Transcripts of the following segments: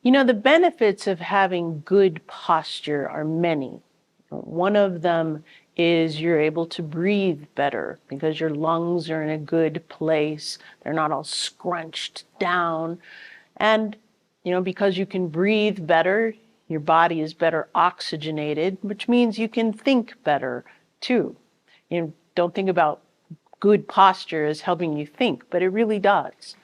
You know, the benefits of having good posture are many. One of them is you're able to breathe better because your lungs are in a good place. They're not all scrunched down. And, because you can breathe better, your body is better oxygenated, which means you can think better too. Don't think about good posture as helping you think, but it really does.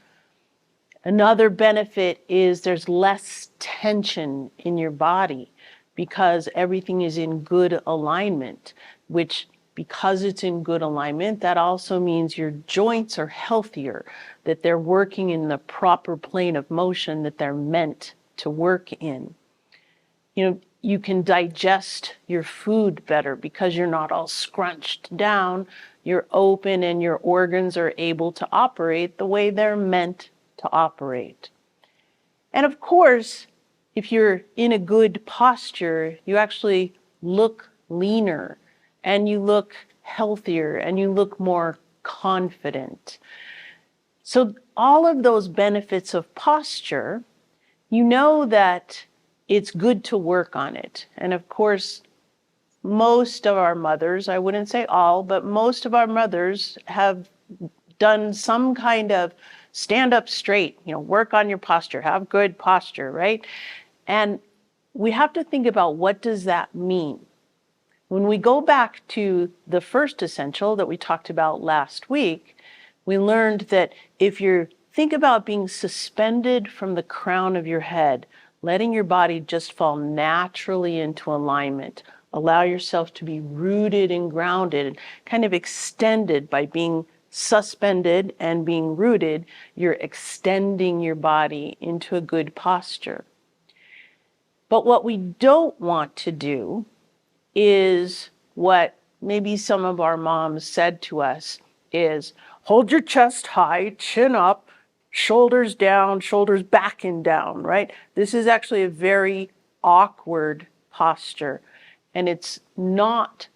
Another benefit is there's less tension in your body because everything is in good alignment, which because it's in good alignment, that also means your joints are healthier, that they're working in the proper plane of motion that they're meant to work in. You can digest your food better because you're not all scrunched down. You're open and your organs are able to operate the way they're meant to operate. And of course, if you're in a good posture, you actually look leaner and you look healthier and you look more confident. So all of those benefits of posture, you know that it's good to work on it. And of course, most of our mothers, I wouldn't say all, but most of our mothers have done some kind of stand up straight, work on your posture, have good posture, right? And we have to think about what does that mean? When we go back to the first essential that we talked about last week, we learned that if you think about being suspended from the crown of your head, letting your body just fall naturally into alignment, allow yourself to be rooted and grounded, kind of extended by being suspended and being rooted, you're extending your body into a good posture. But what we don't want to do is what maybe some of our moms said to us is hold your chest high, chin up, shoulders down, shoulders back and down, right? This is actually a very awkward posture, and it's not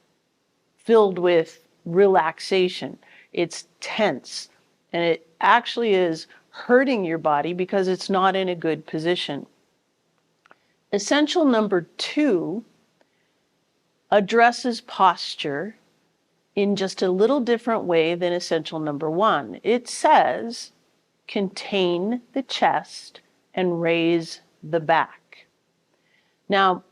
filled with relaxation. It's tense, and it actually is hurting your body because it's not in a good position. Essential number 2 addresses posture in just a little different way than essential number 1. It says, contain the chest and raise the back. Now,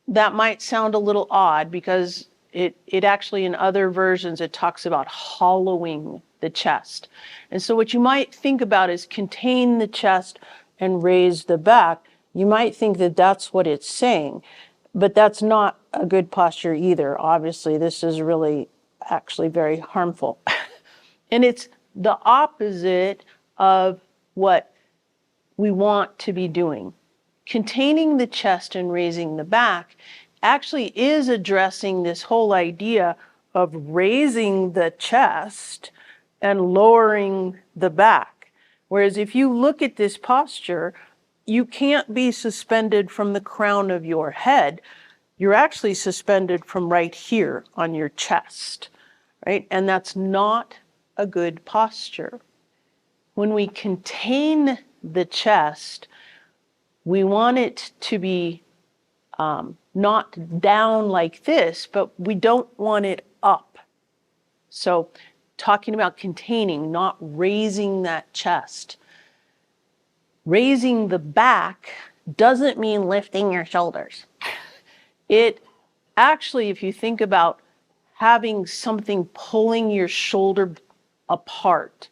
that might sound a little odd because it actually in other versions, it talks about hollowing the chest. And so what you might think about is contain the chest and raise the back. You might think that that's what it's saying, but that's not a good posture either. Obviously, this is really actually very harmful. And it's the opposite of what we want to be doing. Containing the chest and raising the back actually is addressing this whole idea of raising the chest and lowering the back. Whereas if you look at this posture, you can't be suspended from the crown of your head. You're actually suspended from right here on your chest, right? And that's not a good posture. When we contain the chest, we want it to be not down like this, but we don't want it up. So talking about containing, not raising that chest. Raising the back doesn't mean lifting your shoulders. It actually, if you think about having something pulling your shoulder apart,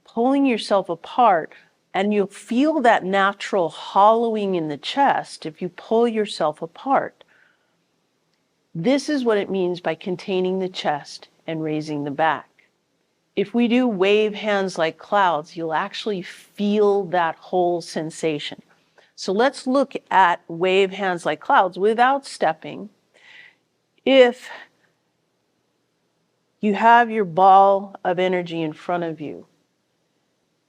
pulling yourself apart, and you'll feel that natural hollowing in the chest if you pull yourself apart. This is what it means by containing the chest and raising the back. If we do wave hands like clouds, you'll actually feel that whole sensation. So let's look at wave hands like clouds without stepping. If you have your ball of energy in front of you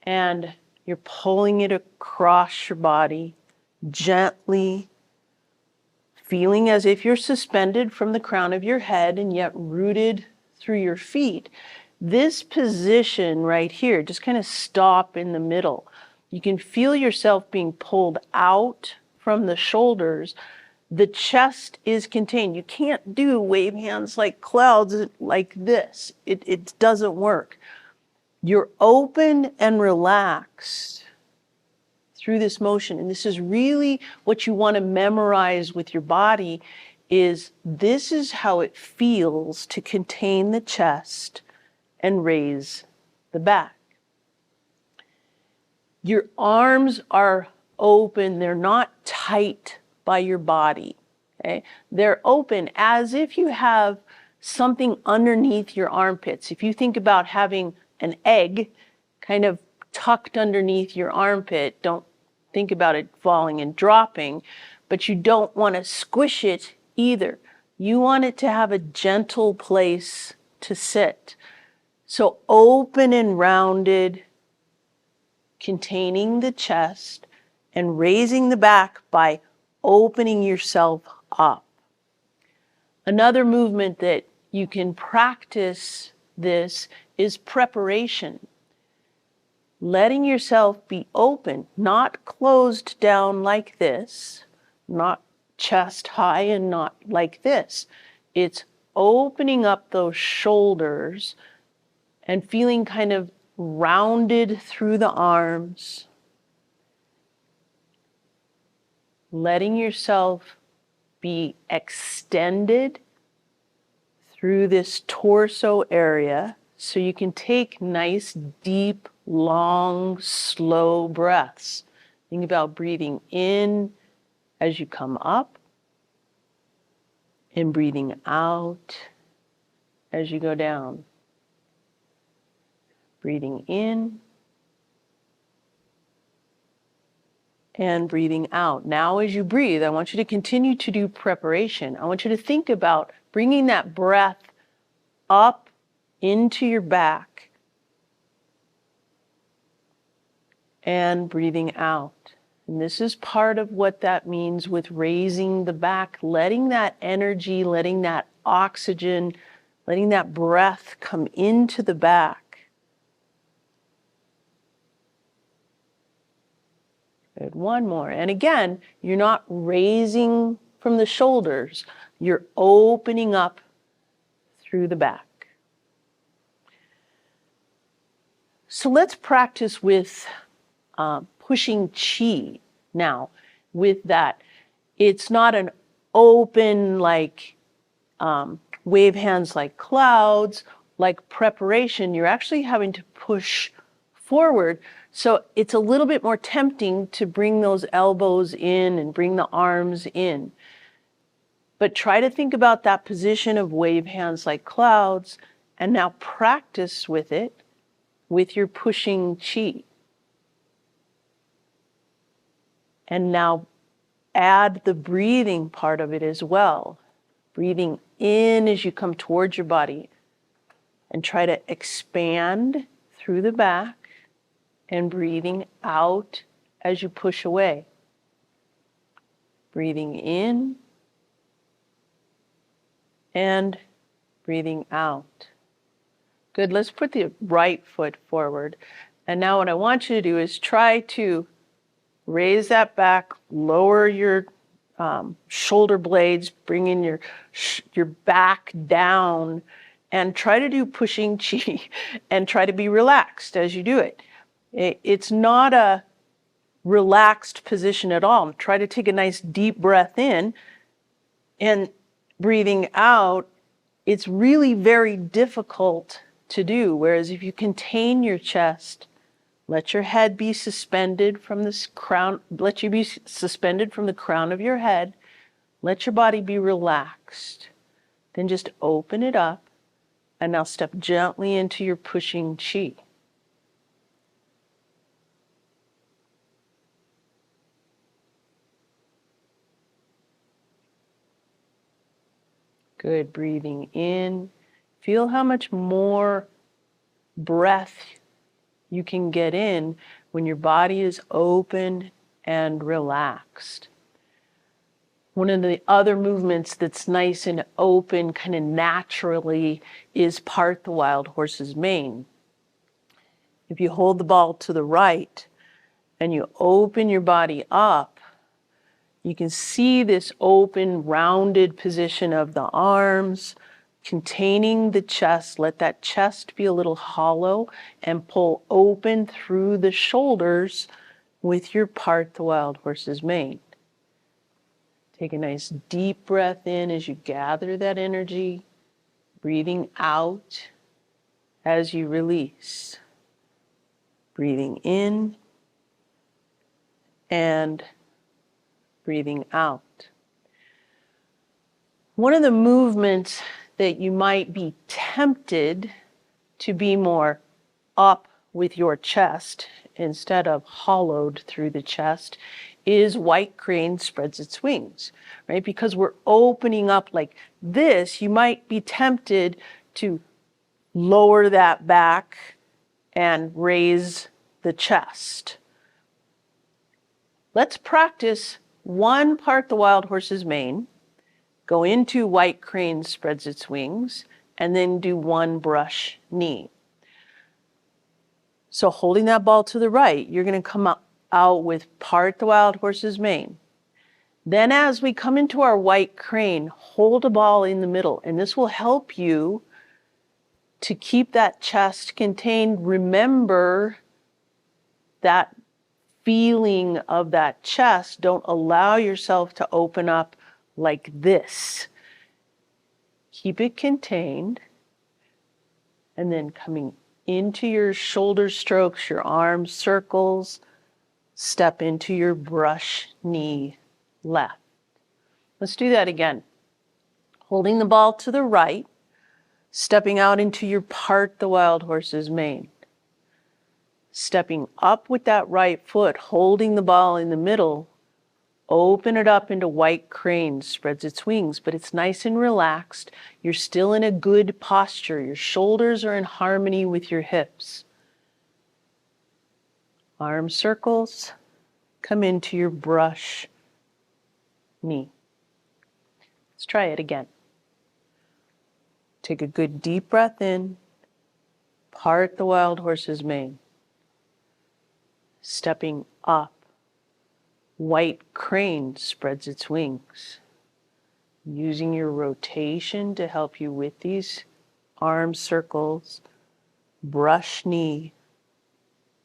and you're pulling it across your body gently, feeling as if you're suspended from the crown of your head and yet rooted through your feet. This position right here, just kind of stop in the middle. You can feel yourself being pulled out from the shoulders. The chest is contained. You can't do wave hands like clouds like this. It doesn't work. You're open and relaxed through this motion. And this is really what you want to memorize with your body, is this is how it feels to contain the chest and raise the back. Your arms are open. They're not tight by your body. Okay? They're open as if you have something underneath your armpits. If you think about having an egg kind of tucked underneath your armpit, don't think about it falling and dropping, but you don't want to squish it either. You want it to have a gentle place to sit. So open and rounded, containing the chest and raising the back by opening yourself up. Another movement that you can practice this is preparation. Letting yourself be open, not closed down like this, not chest high and not like this. It's opening up those shoulders and feeling kind of rounded through the arms. Letting yourself be extended through this torso area so you can take nice, deep, long, slow breaths. Think about breathing in as you come up and breathing out as you go down. Breathing in and breathing out. Now as you breathe, I want you to continue to do preparation. I want you to think about bringing that breath up into your back and breathing out. And this is part of what that means with raising the back, letting that energy, letting that oxygen, letting that breath come into the back. Good, one more. And again, you're not raising from the shoulders, you're opening up through the back. So let's practice with pushing chi now. With that, it's not an open like wave hands like clouds, like preparation. You're actually having to push forward. So it's a little bit more tempting to bring those elbows in and bring the arms in. But try to think about that position of wave hands like clouds and now practice with it with your pushing chi. And now add the breathing part of it as well. Breathing in as you come towards your body and try to expand through the back and breathing out as you push away. Breathing in and breathing out. Good, let's put the right foot forward. And now what I want you to do is try to raise that back, lower your shoulder blades, bring in your back down, and try to do pushing chi and try to be relaxed as you do it. It's not a relaxed position at all. Try to take a nice deep breath in and breathing out. It's really very difficult to do. Whereas if you contain your chest, let your head be suspended from this crown, let you be suspended from the crown of your head. Let your body be relaxed. Then just open it up and now step gently into your pushing chi. Good, breathing in. Feel how much more breath you can get in when your body is open and relaxed. One of the other movements that's nice and open kind of naturally is part the wild horse's mane. If you hold the ball to the right and you open your body up, you can see this open, rounded position of the arms, containing the chest. Let that chest be a little hollow and pull open through the shoulders with your part the wild horse's mane. Take a nice deep breath in as you gather that energy, breathing out as you release. Breathing in and breathing out. One of the movements that you might be tempted to be more up with your chest instead of hollowed through the chest is white crane spreads its wings, right? Because we're opening up like this, you might be tempted to lower that back and raise the chest. Let's practice one part the wild horse's mane, go into white crane spreads its wings, and then do one brush knee. So holding that ball to the right, you're going to come out with part the wild horse's mane. Then as we come into our white crane, hold a ball in the middle, and this will help you to keep that chest contained. Remember that feeling of that chest. Don't allow yourself to open up like this. Keep it contained, and then coming into your shoulder strokes, your arm circles, step into your brush knee left. Let's do that again. Holding the ball to the right, stepping out into your part the wild horse's mane. Stepping up with that right foot, holding the ball in the middle, open it up into white crane, spreads its wings, but it's nice and relaxed. You're still in a good posture. Your shoulders are in harmony with your hips. Arm circles, come into your brush knee. Let's try it again. Take a good deep breath in, part the wild horse's mane. Stepping up, white crane spreads its wings. Using your rotation to help you with these arm circles, brush knee,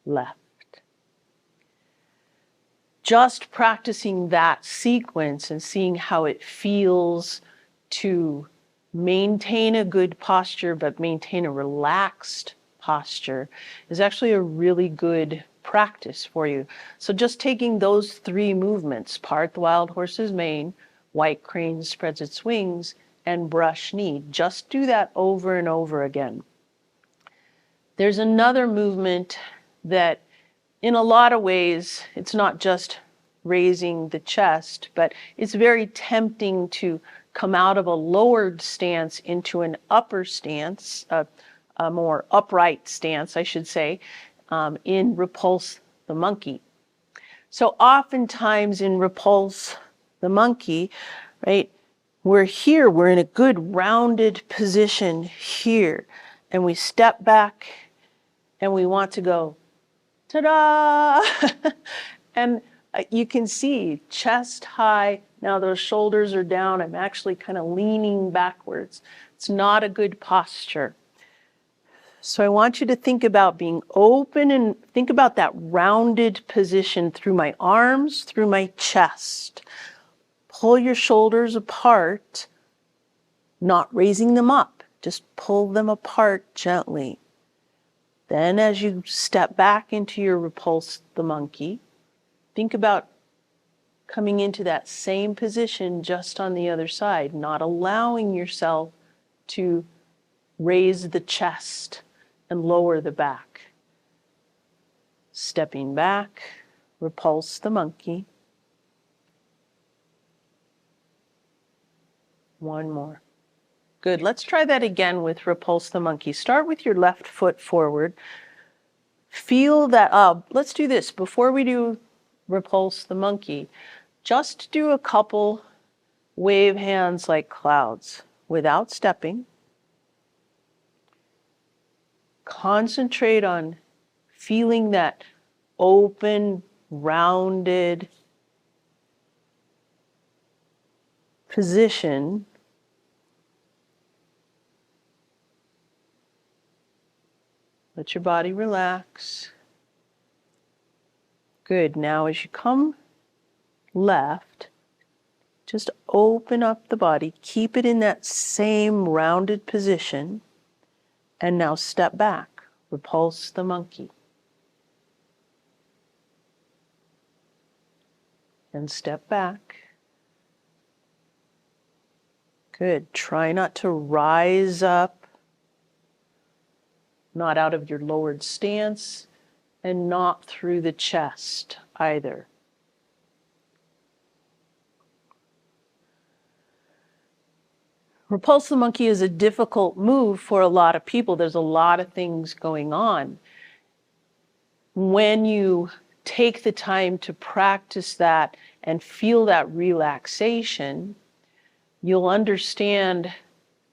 left. Just practicing that sequence and seeing how it feels to maintain a good posture but maintain a relaxed posture is actually a really good practice for you. So just taking those three movements, part the wild horse's mane, white crane spreads its wings, and brush knee, just do that over and over again. There's another movement that in a lot of ways, it's not just raising the chest, but it's very tempting to come out of a lowered stance into an upper stance, a more upright stance, I should say, in repulse the monkey. So oftentimes in repulse the monkey, right, we're here, we're in a good rounded position here, and we step back and we want to go, ta-da! And you can see chest high. Now those shoulders are down. I'm actually kind of leaning backwards. It's not a good posture. So I want you to think about being open and think about that rounded position through my arms, through my chest. Pull your shoulders apart, not raising them up. Just pull them apart gently. Then as you step back into your repulse the monkey, think about coming into that same position just on the other side, not allowing yourself to raise the chest and lower the back. Stepping back, repulse the monkey. One more. Good. Let's try that again with repulse the monkey. Start with your left foot forward. Feel that up. Let's do this. Before we do repulse the monkey, just do a couple wave hands like clouds without stepping. Concentrate on feeling that open rounded position. Let your body relax. Good. Now as you come left, just open up the body. Keep it in that same rounded position. And now step back. Repulse the monkey. And step back. Good. Try not to rise up, not out of your lowered stance, and not through the chest either. Repulse the monkey is a difficult move for a lot of people. There's a lot of things going on. When you take the time to practice that and feel that relaxation, you'll understand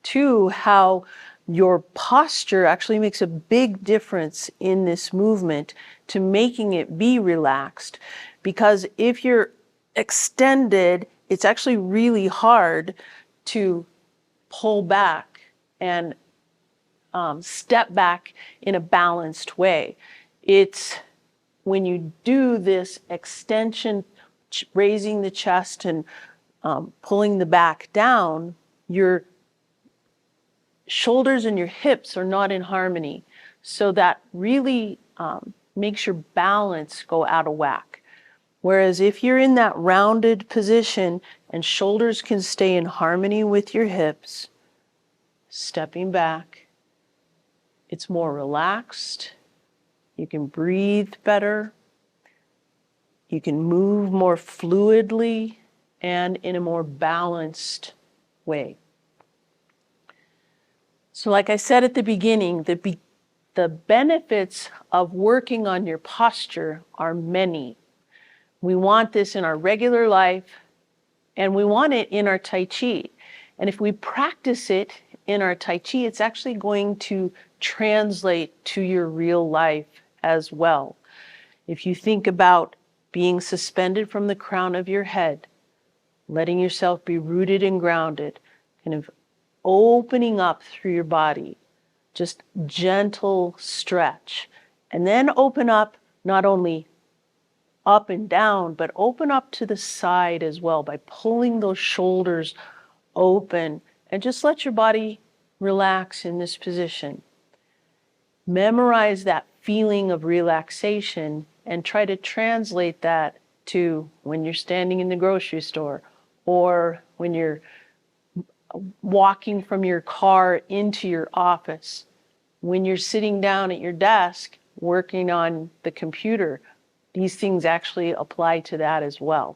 too how your posture actually makes a big difference in this movement to making it be relaxed. Because if you're extended, it's actually really hard to pull back and step back in a balanced way. It's when you do this extension, raising the chest and pulling the back down, your shoulders and your hips are not in harmony. So that really makes your balance go out of whack. Whereas if you're in that rounded position and shoulders can stay in harmony with your hips, stepping back, it's more relaxed. You can breathe better. You can move more fluidly and in a more balanced way. So like I said at the beginning, the benefits of working on your posture are many. We want this in our regular life, and we want it in our Tai Chi. And if we practice it in our Tai Chi, it's actually going to translate to your real life as well. If you think about being suspended from the crown of your head, letting yourself be rooted and grounded, kind of opening up through your body, just gentle stretch. And then open up not only up and down, but open up to the side as well by pulling those shoulders open and just let your body relax in this position. Memorize that feeling of relaxation and try to translate that to when you're standing in the grocery store or when you're walking from your car into your office, when you're sitting down at your desk working on the computer. These things actually apply to that as well.